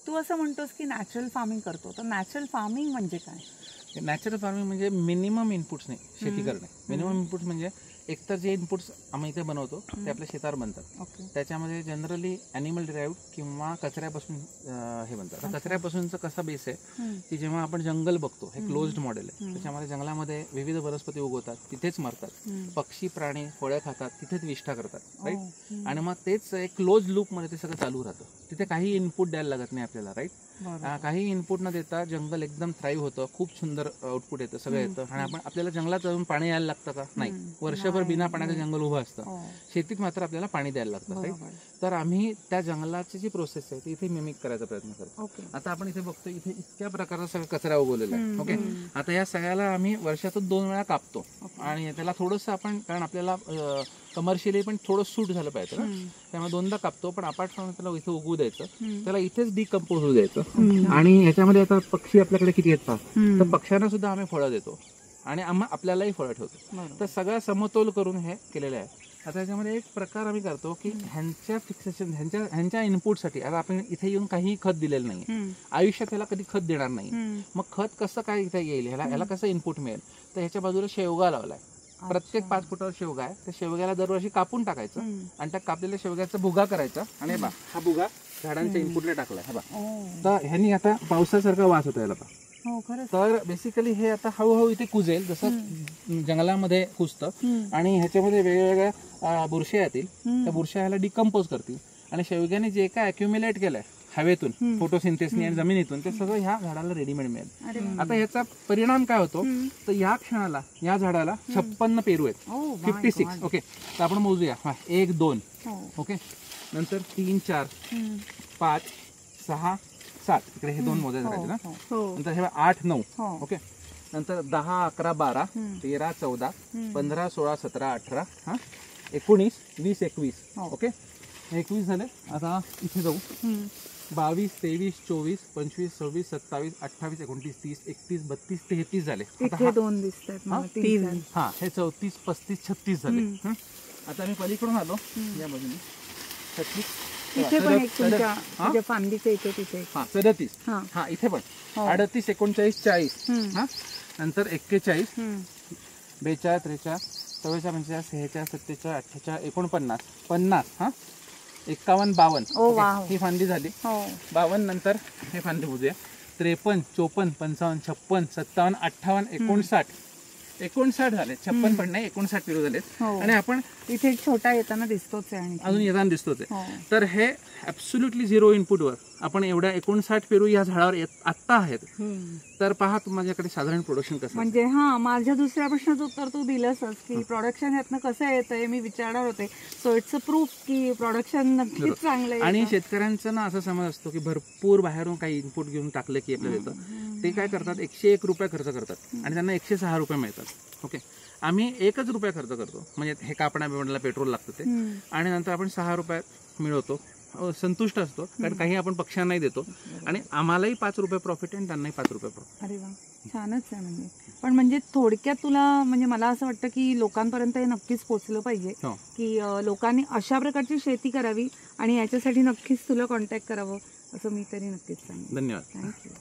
तू असं म्हणतोस की नॅचरल फार्मिंग करतो, तर नॅचरल फार्मिंग म्हणजे काय? नॅचरल फार्मिंग म्हणजे मिनिमम इनपुट्सने शेती करणे. मिनिमम इनपुट्स म्हणजे एकतर जे इनपुट्स आम्ही इथे बनवतो ते आपल्या शेतावर बनतात. त्याच्यामध्ये जनरली ॲनिमल डिराईव्ड किंवा कचऱ्यापासून हे बनतात. आता कचऱ्यापासूनचा कसा बेस आहे की जेव्हा आपण जंगल बघतो, हे क्लोज्ड मॉडेल आहे, त्याच्यामध्ये जंगलामध्ये विविध वनस्पती उगवतात, तिथेच मरतात, पक्षी प्राणी फळं खातात, तिथेच विष्ठा करतात, राईट. आणि मग तेच एक क्लोज लूपमध्ये ते सगळं चालू राहतं. तिथे काही इनपुट द्यायला लागत नाही आपल्याला, राईट. काही इनपुट न देता जंगल एकदम थ्राईव्ह होतं, खूप सुंदर आउटपुट येतं, सगळं येतं. आणि आपल्याला जंगलात जाऊन पाणी यायला लागतं का? नाही. वर्षभर बिना पाण्याचं जंगल उभं असतं. शेतीत मात्र आपल्याला पाणी द्यायला लागतं, राईट. तर आम्ही त्या जंगलाची जी प्रोसेस आहे ती इथे मिमिक करायचा प्रयत्न करतो. आता आपण इथे बघतो, इथे इतक्या प्रकारचा सगळा कचरा उगवलेला आहे. ओके, आता या सगळ्याला आम्ही वर्षातून 2 वेळा कापतो आणि त्याला थोडंसं आपण, कारण आपल्याला कमर्शियली पण थोडं सूट झालं पाहिजे ना, त्यामुळे 2दा कापतो. पण अपार्ट फ्रॉम त्याला इथे उगवू द्यायचं, त्याला इथेच डिकम्पोज होऊ द्यायचं. आणि ह्याच्यामध्ये आता पक्षी आपल्याकडे किती येतात, तर पक्ष्यांना सुद्धा आम्ही फळं देतो आणि आपल्यालाही फळं ठेवतो. तर सगळा समतोल करून हे केलेलं आहे. आता याच्यामध्ये एक प्रकार आम्ही करतो की ह्यांच्या फिक्सेशन, ह्यांच्या इनपुटसाठी, आता आपण इथे येऊन काही खत दिलेलं नाही, आयुष्यात ह्याला कधी खत देणार नाही. मग खत कसं काय इथे येईल, ह्याला कसं इनपुट मिळेल, तर ह्याच्या बाजूला शेवगा लावलाय. प्रत्येक 5 फुटावर शेवगा आहे. त्या शेवग्याला दरवर्षी कापून टाकायचं आणि त्या कापलेल्या शेवग्याचा भुगा करायचा आणि हा भुगा झाडांच्या इनपुटला टाकलाय. तर ह्यांनी आता पावसासारखा वास होतो याला. तर बेसिकली हे आता हळूहळू इथे कुजेल, जसं जंगलामध्ये कुजतं. आणि ह्याच्यामध्ये वेगवेगळ्या बुरश्या येतील, त्या बुरश्या ह्याला डिकम्पोज करतील आणि शेवग्याने जे काय अक्युम्युलेट केलंय हवेतून, फोटोसिंथेसिसने आणि जमिनीतून, ते सगळं ह्या झाडाला रेडीमेड मिळेल. आता ह्याचा परिणाम काय होतो, तर या क्षणाला या झाडाला 56 पेरू आहेत, 56. ओके, तर आपण मोजूया. 1 2, ओके, नंतर 3 4 5 6 7, इकडे हे 2 मोजायचे राहिले ना, नंतर हे 8 9, ओके, नंतर 10 11 12 13 14 15 16 17 18 19 20 21, ओके, 21 झाले. आता इथे जाऊ, 22 23 24 25 26 27 28 29 30 31 32 33 झाले. इथे 2 दिसतात, हा, हे 34 35 36 झाले. आता मी पलीकडून आलो या बाजूने, 36, इथे पण एक तुमच्या फांदीचे इथे तिथे 37, हा इथे पण 38 39 40, नंतर 41 42 43 44 45 46 47 48 49 50, 51 52, ही फांदी झाली. 52 नंतर हे फांदी मोजूया, 53 54 55 56 57 58 59 झाले. 56 पण नाही, 59 पेरू झालेत. आणि आपण इथे छोटा येताना दिसतोच आहे आणि अजून येताना दिसतोच आहे. तर हे ऍब्सोल्युटली 0 इनपुटवर आपण एवढ्या 59 पेरू या झाडावर आत्ता आहेत. तर पहा माझ्याकडे साधारण प्रोडक्शन कसं, म्हणजे माझ्या दुसऱ्या प्रश्नाचं उत्तर तू दिलंसच की प्रोडक्शन यातनं कसं येतंय मी विचारणार होते. सो इट्स अ प्रूफ की प्रोडक्शन नक्कीच चांगलं आहे. आणि शेतकऱ्यांचा ना असा समज असतो की भरपूर बाहेरून काही इनपुट घेऊन टाकलं की आपल्याला येतं. ते काय करतात, 101 रुपये खर्च करतात आणि त्यांना 106 रुपये मिळतात. ओके, आम्ही 1 रुपया खर्च करतो, म्हणजे हे कापणा बिवण्याला पेट्रोल लागतं ते, आणि नंतर आपण 6 रुपयात मिळवतो, संतुष्ट असतो. कारण काही आपण पक्ष्यांनाही देतो आणि आम्हालाही 5 रुपये प्रॉफिट आणि त्यांनाही 5 रुपये प्रॉफिट. अरे वा, छानच आहे. म्हणजे पण म्हणजे थोडक्यात तुला, म्हणजे मला असं वाटतं की लोकांपर्यंत हे नक्कीच पोहोचलं पाहिजे की लोकांनी अशा प्रकारची शेती करावी आणि याच्यासाठी नक्कीच तुला कॉन्टॅक्ट करावं, असं मी तरी नक्कीच सांगेन. धन्यवाद. थँक्यू.